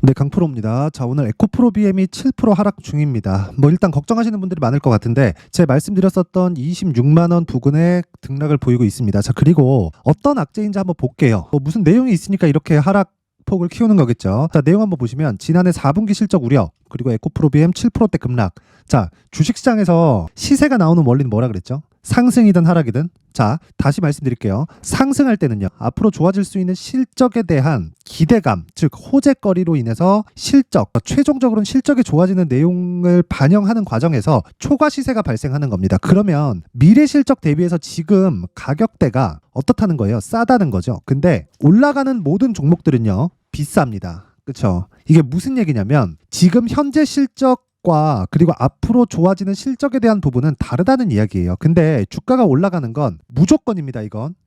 네, 강프로입니다. 자, 오늘 에코프로 BM이 7% 하락 중입니다. 일단 걱정하시는 분들이 많을 것 같은데 제가 말씀드렸었던 26만 원 부근에 등락을 보이고 있습니다. 자, 그리고 어떤 악재인지 한번 볼게요. 무슨 내용이 있으니까 이렇게 하락폭을 키우는 거겠죠. 자, 내용 한번 보시면 지난해 4분기 실적 우려, 그리고 에코프로 BM 7%대 급락. 자, 주식시장에서 시세가 나오는 원리는 뭐라 그랬죠? 상승이든 하락이든. 자, 다시 말씀드릴게요. 상승할 때는요, 앞으로 좋아질 수 있는 실적에 대한 기대감, 즉 호재거리로 인해서 실적, 최종적으로는 실적이 좋아지는 내용을 반영하는 과정에서 초과 시세가 발생하는 겁니다. 그러면 미래 실적 대비해서 지금 가격대가 어떻다는 거예요? 싸다는 거죠. 근데 올라가는 모든 종목들은요, 비쌉니다. 그렇죠? 이게 무슨 얘기냐면 지금 현재 실적 그리고 앞으로 좋아지는 실적에 대한 부분은 다르다는 이야기예요. 근데 주가가 올라가는 건 무조건입니다.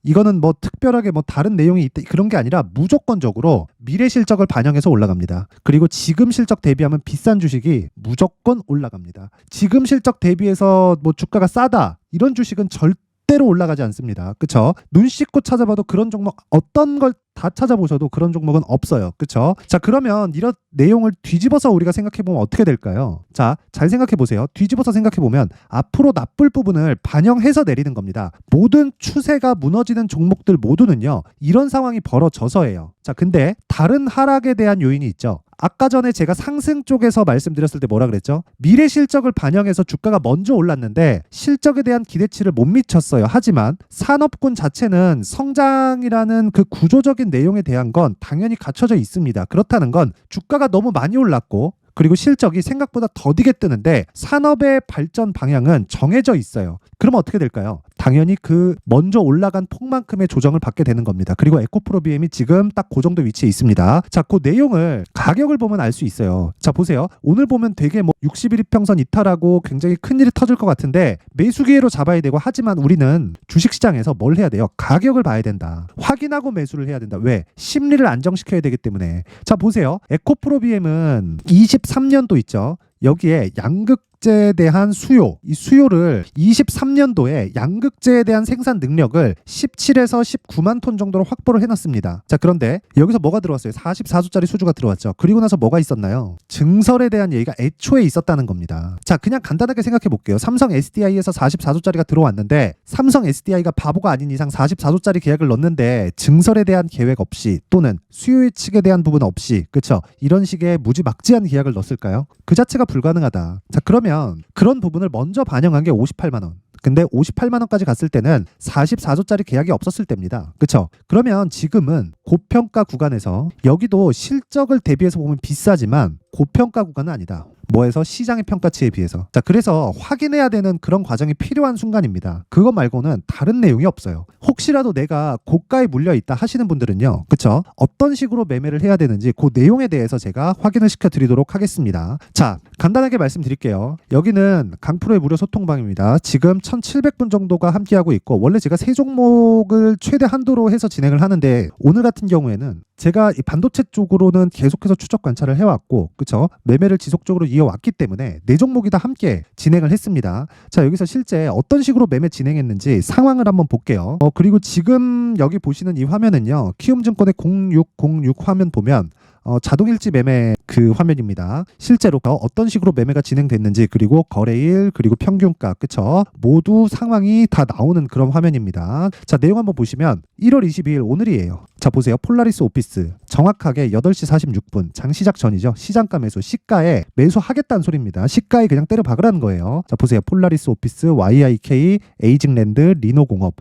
이거는 특별하게 다른 내용이 있다 그런 게 아니라 무조건적으로 미래 실적을 반영해서 올라갑니다. 그리고 지금 실적 대비하면 비싼 주식이 무조건 올라갑니다. 지금 실적 대비해서 주가가 싸다 이런 주식은 절대로 올라가지 않습니다. 그쵸? 눈 씻고 찾아봐도 그런 종목 어떤 걸 다 찾아보셔도 그런 종목은 없어요. 그쵸? 자, 그러면 이런 내용을 뒤집어서 우리가 생각해보면 어떻게 될까요? 자, 잘 생각해보세요. 뒤집어서 생각해보면 앞으로 나쁠 부분을 반영해서 내리는 겁니다. 모든 추세가 무너지는 종목들 모두는요, 이런 상황이 벌어져서예요. 자, 근데 다른 하락에 대한 요인이 있죠. 아까 전에 제가 상승 쪽에서 말씀드렸을 때 뭐라 그랬죠? 미래 실적을 반영해서 주가가 먼저 올랐는데 실적에 대한 기대치를 못 미쳤어요. 하지만 산업군 자체는 성장이라는 그 구조적인 내용에 대한 건 당연히 갖춰져 있습니다. 그렇다는 건 주가가 너무 많이 올랐고 그리고 실적이 생각보다 더디게 뜨는데 산업의 발전 방향은 정해져 있어요. 그러면 어떻게 될까요? 당연히 그 먼저 올라간 폭만큼의 조정을 받게 되는 겁니다. 그리고 에코프로 BM이 지금 딱 그 정도 위치에 있습니다. 자, 그 내용을 가격을 보면 알 수 있어요. 자, 보세요. 오늘 보면 되게 61일평선 이탈하고 굉장히 큰일이 터질 것 같은데 매수 기회로 잡아야 되고, 하지만 우리는 주식시장에서 뭘 해야 돼요? 가격을 봐야 된다. 확인하고 매수를 해야 된다. 왜? 심리를 안정시켜야 되기 때문에. 자, 보세요. 에코프로 BM은 23년도 있죠. 여기에 양극재에 대한 수요, 이 수요를 23년도에 양극재에 대한 생산 능력을 17에서 19만 톤 정도로 확보를 해놨습니다. 자, 그런데 여기서 뭐가 들어왔어요? 44조짜리 수주가 들어왔죠. 그리고 나서 뭐가 있었나요? 증설에 대한 얘기가 애초에 있었다는 겁니다. 자, 그냥 간단하게 생각해 볼게요. 삼성 SDI에서 44조짜리가 들어왔는데 삼성 SDI가 바보가 아닌 이상 44조짜리 계약을 넣는데 증설에 대한 계획 없이 또는 수요 예측에 대한 부분 없이, 그렇죠? 이런 식의 무지막지한 계약을 넣었을까요? 그 자체가 불가능하다. 자, 그러면 그런 부분을 먼저 반영한 게 58만 원. 근데 58만 원까지 갔을 때는 44조짜리 계약이 없었을 때입니다. 그렇죠? 그러면 지금은 고평가 구간에서 여기도 실적을 대비해서 보면 비싸지만 고평가 구간은 아니다. 뭐해서 시장의 평가치에 비해서. 자, 그래서 확인해야 되는 그런 과정이 필요한 순간입니다. 그거 말고는 다른 내용이 없어요. 혹시라도 내가 고가에 물려 있다 하시는 분들은요, 그쵸? 어떤 식으로 매매를 해야 되는지 그 내용에 대해서 제가 확인을 시켜드리도록 하겠습니다. 자, 간단하게 말씀드릴게요. 여기는 강프로의 무료 소통방입니다. 지금 1700분 정도가 함께하고 있고, 원래 제가 세 종목을 최대 한도로 해서 진행을 하는데 오늘 같은 경우에는 제가 이 반도체 쪽으로는 계속해서 추적 관찰을 해왔고, 그쵸? 매매를 지속적으로 이어왔기 때문에 네 종목이 다 함께 진행을 했습니다. 자, 여기서 실제 어떤 식으로 매매 진행했는지 상황을 한번 볼게요. 그리고 지금 여기 보시는 이 화면은요, 키움증권의 0606 화면 보면 자동일지 매매 그 화면입니다. 실제로 어떤 식으로 매매가 진행됐는지, 그리고 거래일, 그리고 평균가, 그쵸? 모두 상황이 다 나오는 그런 화면입니다. 자, 내용 한번 보시면 1월 22일 오늘이에요. 자, 보세요. 폴라리스 오피스 정확하게 8시 46분 장시작 전이죠. 시장가 매수, 시가에 매수하겠다는 소리입니다. 시가에 그냥 때려 박으라는 거예요. 자, 보세요. 폴라리스 오피스, YIK, 에이징랜드, 리노공업.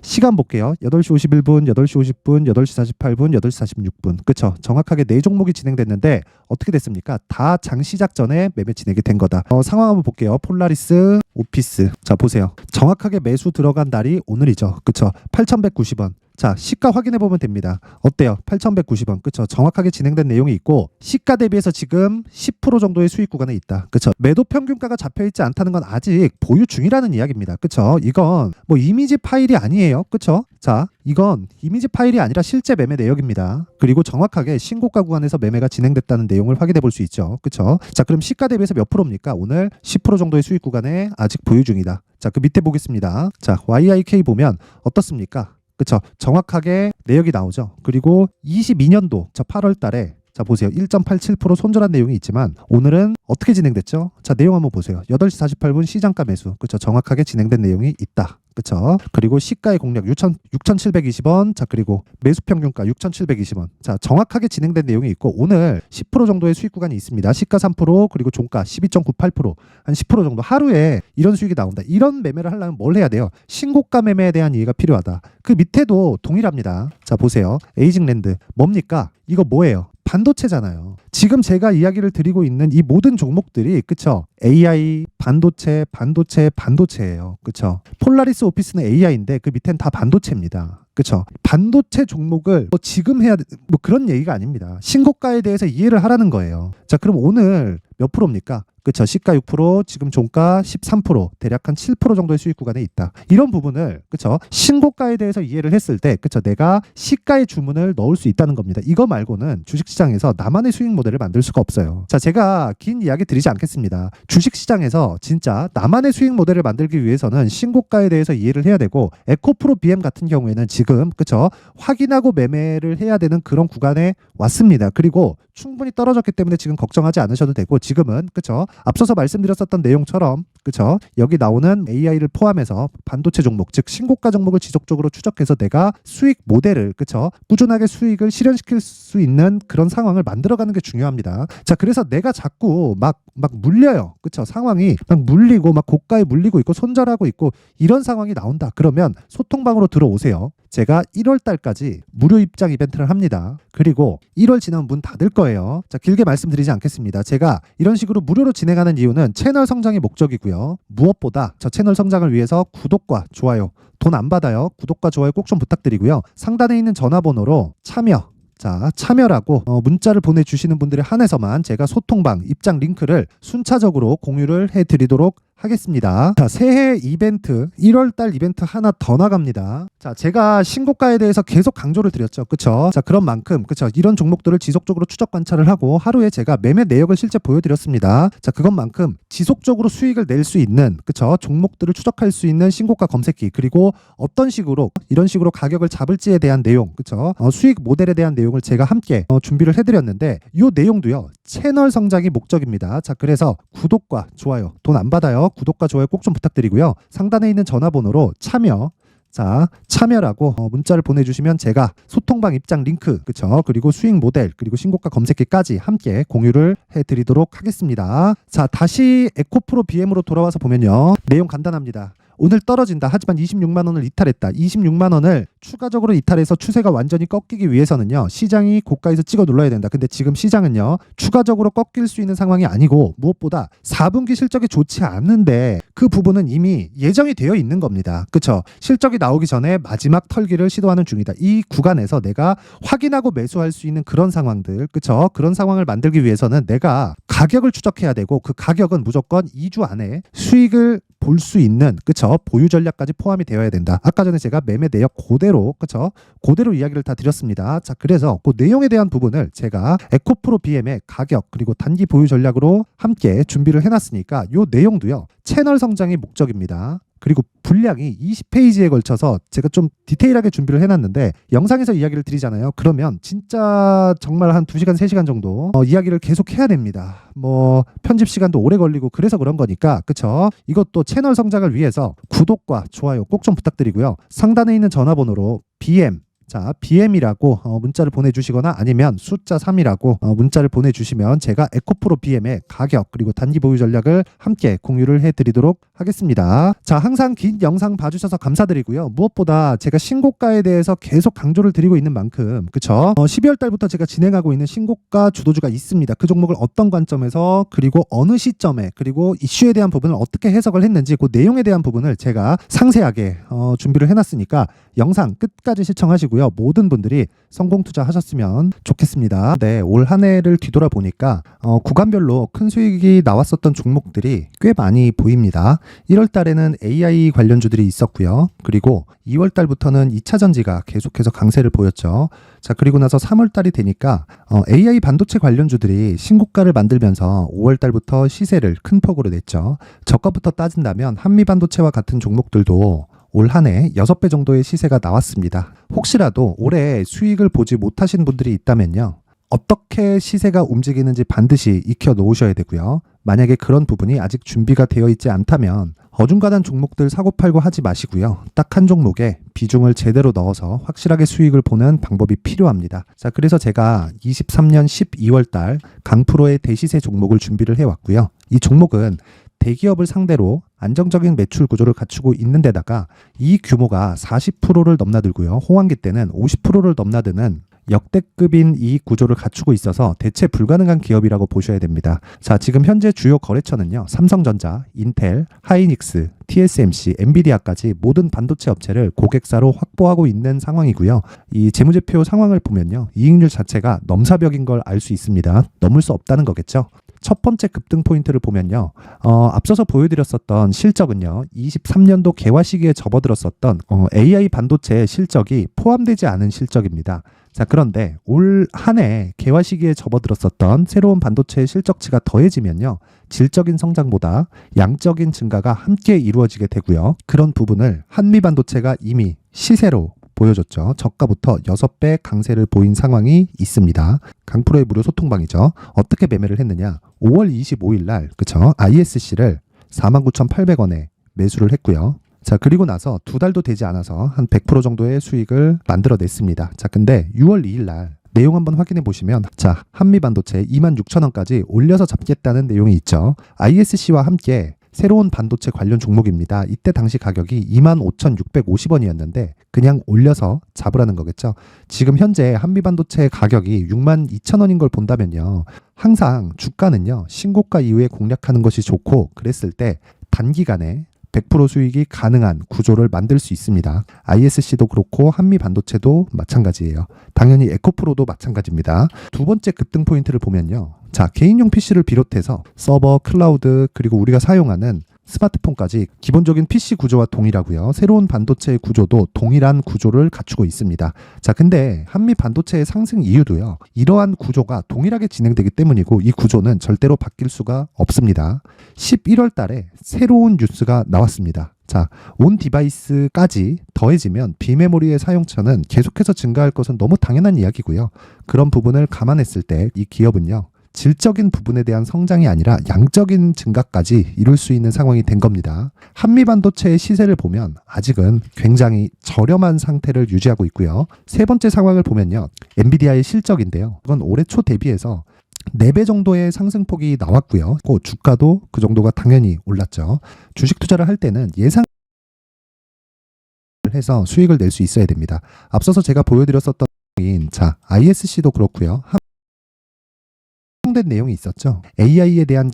시간 볼게요. 8시 51분, 8시 50분, 8시 48분, 8시 46분. 그쵸? 정확하게 네 종목이 진행됐는데 어떻게 됐습니까? 다 장시작 전에 매매 진행이 된 거다. 상황 한번 볼게요. 폴라리스 오피스. 자, 보세요. 정확하게 매수 들어간 날이 오늘이죠. 그쵸? 8,190원. 자, 시가 확인해 보면 됩니다. 어때요? 8,190원. 그쵸? 정확하게 진행된 내용이 있고, 시가 대비해서 지금 10% 정도의 수익 구간에 있다. 그쵸? 매도 평균가가 잡혀있지 않다는 건 아직 보유 중이라는 이야기입니다. 그쵸? 이건 이미지 파일이 아니에요. 그쵸? 자, 이건 이미지 파일이 아니라 실제 매매 내역입니다. 그리고 정확하게 신고가 구간에서 매매가 진행됐다는 내용을 확인해 볼 수 있죠. 그쵸? 자, 그럼 시가 대비해서 몇 프로입니까? 오늘 10% 정도의 수익 구간에 아직 보유 중이다. 자, 그 밑에 보겠습니다. 자, YIK 보면 어떻습니까? 그쵸? 정확하게 내역이 나오죠. 그리고 22년도 8월 달에 자, 보세요. 1.87% 손절한 내용이 있지만 오늘은 어떻게 진행됐죠? 자, 내용 한번 보세요. 8시 48분 시장가 매수. 그렇죠. 정확하게 진행된 내용이 있다. 그렇죠. 그리고 시가의 공략 6,720원. 자, 그리고 매수 평균가 6,720원. 자, 정확하게 진행된 내용이 있고 오늘 10% 정도의 수익 구간이 있습니다. 시가 3%, 그리고 종가 12.98%, 한 10% 정도 하루에 이런 수익이 나온다. 이런 매매를 하려면 뭘 해야 돼요? 신고가 매매에 대한 이해가 필요하다. 그 밑에도 동일합니다. 자, 보세요. 에이징랜드 뭡니까? 이거 뭐예요? 반도체잖아요. 지금 제가 이야기를 드리고 있는 이 모든 종목들이 그쵸? AI, 반도체예요. 그쵸? 폴라리스 오피스는 AI인데 그 밑엔 다 반도체입니다. 그쵸? 반도체 종목을 뭐 지금 해야 뭐 그런 얘기가 아닙니다. 신고가에 대해서 이해를 하라는 거예요. 자, 그럼 오늘 몇 프로입니까? 그쵸? 시가 6%, 지금 종가 13%, 대략 한 7% 정도의 수익 구간에 있다. 이런 부분을 그쵸? 신고가에 대해서 이해를 했을 때 그쵸? 내가 시가의 주문을 넣을 수 있다는 겁니다. 이거 말고는 주식시장에서 나만의 수익 모델을 만들 수가 없어요. 자, 제가 긴 이야기 드리지 않겠습니다. 주식시장에서 진짜 나만의 수익 모델을 만들기 위해서는 신고가에 대해서 이해를 해야 되고 에코프로 BM 같은 경우에는 지금 그쵸? 확인하고 매매를 해야 되는 그런 구간에 왔습니다. 그리고 충분히 떨어졌기 때문에 지금 걱정하지 않으셔도 되고 지금은 그쵸? 앞서서 말씀드렸었던 내용처럼 그쵸? 여기 나오는 AI를 포함해서 반도체 종목 즉 신고가 종목을 지속적으로 추적해서 내가 수익 모델을 그쵸? 꾸준하게 수익을 실현시킬 수 있는 그런 상황을 만들어가는 게 중요합니다. 자, 그래서 내가 자꾸 막 물려요. 그쵸? 상황이 막 물리고 막 고가에 물리고 있고 손절하고 있고 이런 상황이 나온다. 그러면 소통방으로 들어오세요. 제가 1월 달까지 무료 입장 이벤트를 합니다. 그리고 1월 지나면 문 닫을 거예요. 자, 길게 말씀드리지 않겠습니다. 제가 이런 식으로 무료로 진행하는 이유는 채널 성장이 목적이고요. 무엇보다 저 채널 성장을 위해서 구독과 좋아요, 돈 안 받아요. 구독과 좋아요 꼭 좀 부탁드리고요. 상단에 있는 전화번호로 참여라고 문자를 보내주시는 분들에 한해서만 제가 소통방 입장 링크를 순차적으로 공유를 해드리도록 하겠습니다. 자, 새해 이벤트 1월달 이벤트 하나 더 나갑니다. 자, 제가 신고가에 대해서 계속 강조를 드렸죠. 그쵸? 자, 그런 만큼 그쵸? 이런 종목들을 지속적으로 추적 관찰을 하고 하루에 제가 매매 내역을 실제 보여드렸습니다. 자, 그것만큼 지속적으로 수익을 낼 수 있는 그쵸? 종목들을 추적할 수 있는 신고가 검색기, 그리고 어떤 식으로 이런 식으로 가격을 잡을지에 대한 내용, 그쵸? 수익 모델에 대한 내용을 제가 함께 준비를 해드렸는데 이 내용도요, 채널 성장이 목적입니다. 자, 그래서 구독과 좋아요, 돈 안 받아요. 구독과 좋아요 꼭 좀 부탁드리고요. 상단에 있는 전화번호로 참여라고 문자를 보내주시면 제가 소통방 입장 링크, 그쵸? 그리고 수익 모델, 그리고 신고가 검색기까지 함께 공유를 해드리도록 하겠습니다. 자, 다시 에코프로 BM으로 돌아와서 보면요, 내용 간단합니다. 오늘 떨어진다. 하지만 26만 원을 이탈했다. 26만 원을 추가적으로 이탈해서 추세가 완전히 꺾이기 위해서는요, 시장이 고가에서 찍어 눌러야 된다. 근데 지금 시장은요, 추가적으로 꺾일 수 있는 상황이 아니고 무엇보다 4분기 실적이 좋지 않는데 그 부분은 이미 예정이 되어 있는 겁니다. 그쵸? 실적이 나오기 전에 마지막 털기를 시도하는 중이다. 이 구간에서 내가 확인하고 매수할 수 있는 그런 상황들, 그쵸? 그런 상황을 만들기 위해서는 내가 가격을 추적해야 되고 그 가격은 무조건 2주 안에 수익을 볼 수 있는 그쵸? 보유 전략까지 포함이 되어야 된다. 아까 전에 제가 매매 내역 그대로 그쵸? 그대로 이야기를 다 드렸습니다. 자, 그래서 그 내용에 대한 부분을 제가 에코프로 BM의 가격 그리고 단기 보유 전략으로 함께 준비를 해놨으니까 이 내용도요, 채널 성장이 목적입니다. 그리고 분량이 20페이지에 걸쳐서 제가 좀 디테일하게 준비를 해놨는데 영상에서 이야기를 드리잖아요. 그러면 진짜 정말 한 2시간, 3시간 정도 이야기를 계속 해야 됩니다. 뭐 편집 시간도 오래 걸리고 그래서 그런 거니까 그쵸? 이것도 채널 성장을 위해서 구독과 좋아요 꼭 좀 부탁드리고요. 상단에 있는 전화번호로 BM이라고 문자를 보내주시거나 아니면 숫자 3이라고 문자를 보내주시면 제가 에코프로 BM의 가격 그리고 단기 보유 전략을 함께 공유를 해드리도록 하겠습니다. 자, 항상 긴 영상 봐주셔서 감사드리고요. 무엇보다 제가 신고가에 대해서 계속 강조를 드리고 있는 만큼 그쵸? 12월 달부터 제가 진행하고 있는 신고가 주도주가 있습니다. 그 종목을 어떤 관점에서 그리고 어느 시점에 그리고 이슈에 대한 부분을 어떻게 해석을 했는지 그 내용에 대한 부분을 제가 상세하게 준비를 해놨으니까 영상 끝까지 시청하시고요. 모든 분들이 성공 투자하셨으면 좋겠습니다. 네, 올 한 해를 뒤돌아보니까 구간별로 큰 수익이 나왔었던 종목들이 꽤 많이 보입니다. 1월 달에는 AI 관련주들이 있었고요. 그리고 2월 달부터는 2차 전지가 계속해서 강세를 보였죠. 자, 그리고 나서 3월 달이 되니까 AI 반도체 관련주들이 신고가를 만들면서 5월 달부터 시세를 큰 폭으로 냈죠. 저가부터 따진다면 한미 반도체와 같은 종목들도 올 한 해 6배 정도의 시세가 나왔습니다. 혹시라도 올해 수익을 보지 못하신 분들이 있다면요, 어떻게 시세가 움직이는지 반드시 익혀 놓으셔야 되고요. 만약에 그런 부분이 아직 준비가 되어 있지 않다면 어중간한 종목들 사고팔고 하지 마시고요. 딱 한 종목에 비중을 제대로 넣어서 확실하게 수익을 보는 방법이 필요합니다. 자, 그래서 제가 23년 12월 달 강프로의 대시세 종목을 준비를 해왔고요. 이 종목은 대기업을 상대로 안정적인 매출 구조를 갖추고 있는 데다가 이 규모가 40%를 넘나들고요. 호황기 때는 50%를 넘나드는 역대급인 이익 구조를 갖추고 있어서 대체 불가능한 기업이라고 보셔야 됩니다. 자, 지금 현재 주요 거래처는요. 삼성전자, 인텔, 하이닉스, TSMC, 엔비디아까지 모든 반도체 업체를 고객사로 확보하고 있는 상황이고요. 이 재무제표 상황을 보면요. 이익률 자체가 넘사벽인 걸 알 수 있습니다. 넘을 수 없다는 거겠죠. 첫 번째 급등 포인트를 보면요. 앞서서 보여드렸었던 실적은요. 23년도 개화 시기에 접어들었었던 AI 반도체 실적이 포함되지 않은 실적입니다. 자, 그런데 올 한 해 개화 시기에 접어들었었던 새로운 반도체 실적치가 더해지면요. 질적인 성장보다 양적인 증가가 함께 이루어지게 되고요. 그런 부분을 한미반도체가 이미 시세로 보여줬죠. 저가부터 6배 강세를 보인 상황이 있습니다. 강프로의 무료 소통방이죠. 어떻게 매매를 했느냐. 5월 25일 날 그쵸? ISC를 49,800원에 매수를 했고요. 자, 그리고 나서 2달도 되지 않아서 한 100% 정도의 수익을 만들어냈습니다. 자, 근데 6월 2일 날 내용 한번 확인해 보시면 자, 한미반도체 26,000원까지 올려서 잡겠다는 내용이 있죠. ISC와 함께 새로운 반도체 관련 종목입니다. 이때 당시 가격이 25,650원이었는데 그냥 올려서 잡으라는 거겠죠. 지금 현재 한미반도체 가격이 62,000원인 걸 본다면요. 항상 주가는요. 신고가 이후에 공략하는 것이 좋고 그랬을 때 단기간에 100% 수익이 가능한 구조를 만들 수 있습니다. ISC도 그렇고 한미반도체도 마찬가지예요. 당연히 에코프로도 마찬가지입니다. 두 번째 급등 포인트를 보면요. 자, 개인용 PC를 비롯해서 서버, 클라우드, 그리고 우리가 사용하는 스마트폰까지 기본적인 PC 구조와 동일하고요. 새로운 반도체의 구조도 동일한 구조를 갖추고 있습니다. 자, 근데 한미 반도체의 상승 이유도요. 이러한 구조가 동일하게 진행되기 때문이고 이 구조는 절대로 바뀔 수가 없습니다. 11월 달에 새로운 뉴스가 나왔습니다. 자, 온 디바이스까지 더해지면 비메모리의 사용처는 계속해서 증가할 것은 너무 당연한 이야기고요. 그런 부분을 감안했을 때 이 기업은요. 질적인 부분에 대한 성장이 아니라 양적인 증가까지 이룰 수 있는 상황이 된 겁니다. 한미반도체의 시세를 보면 아직은 굉장히 저렴한 상태를 유지하고 있고요. 세 번째 상황을 보면요. 엔비디아의 실적인데요. 이건 올해 초 대비해서 4배 정도의 상승폭이 나왔고요. 주가도 그 정도가 당연히 올랐죠. 주식 투자를 할 때는 예상 해서 수익을 낼 수 있어야 됩니다. 앞서서 제가 보여드렸었던 자, ISC도 그렇고요. 된 내용이 있었죠. AI에 대한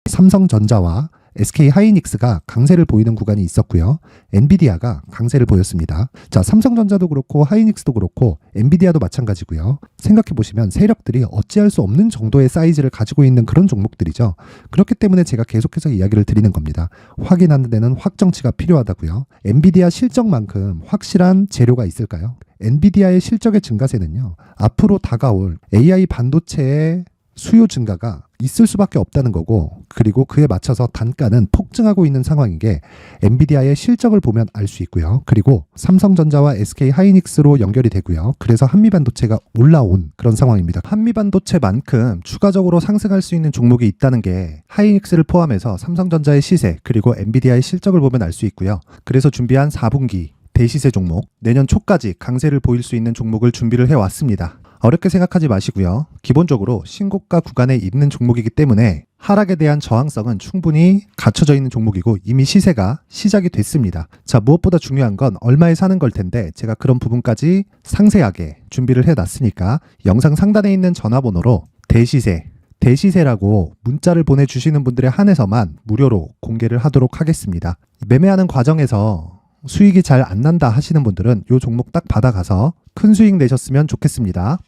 삼성전자와 SK 하이닉스가 강세를 보이는 구간이 있었고요. 엔비디아가 강세를 보였습니다. 자, 삼성전자도 그렇고 하이닉스도 그렇고 엔비디아도 마찬가지고요. 생각해 보시면 세력들이 어찌할 수 없는 정도의 사이즈를 가지고 있는 그런 종목들이죠. 그렇기 때문에 제가 계속해서 이야기를 드리는 겁니다. 확인하는 데는 확정치가 필요하다고요. 엔비디아 실적만큼 확실한 재료가 있을까요? 엔비디아의 실적의 증가세는요. 앞으로 다가올 AI 반도체의 수요 증가가 있을 수밖에 없다는 거고 그리고 그에 맞춰서 단가는 폭증하고 있는 상황인 게 엔비디아의 실적을 보면 알 수 있고요. 그리고 삼성전자와 SK 하이닉스로 연결이 되고요. 그래서 한미반도체가 올라온 그런 상황입니다. 한미반도체만큼 추가적으로 상승할 수 있는 종목이 있다는 게 하이닉스를 포함해서 삼성전자의 시세 그리고 엔비디아의 실적을 보면 알 수 있고요. 그래서 준비한 4분기 대시세 종목, 내년 초까지 강세를 보일 수 있는 종목을 준비를 해왔습니다. 어렵게 생각하지 마시고요. 기본적으로 신고가 구간에 있는 종목이기 때문에 하락에 대한 저항성은 충분히 갖춰져 있는 종목이고 이미 시세가 시작이 됐습니다. 자, 무엇보다 중요한 건 얼마에 사는 걸 텐데 제가 그런 부분까지 상세하게 준비를 해놨으니까 영상 상단에 있는 전화번호로 대시세라고 문자를 보내주시는 분들에 한해서만 무료로 공개를 하도록 하겠습니다. 매매하는 과정에서 수익이 잘 안 난다 하시는 분들은 이 종목 딱 받아가서 큰 수익 내셨으면 좋겠습니다.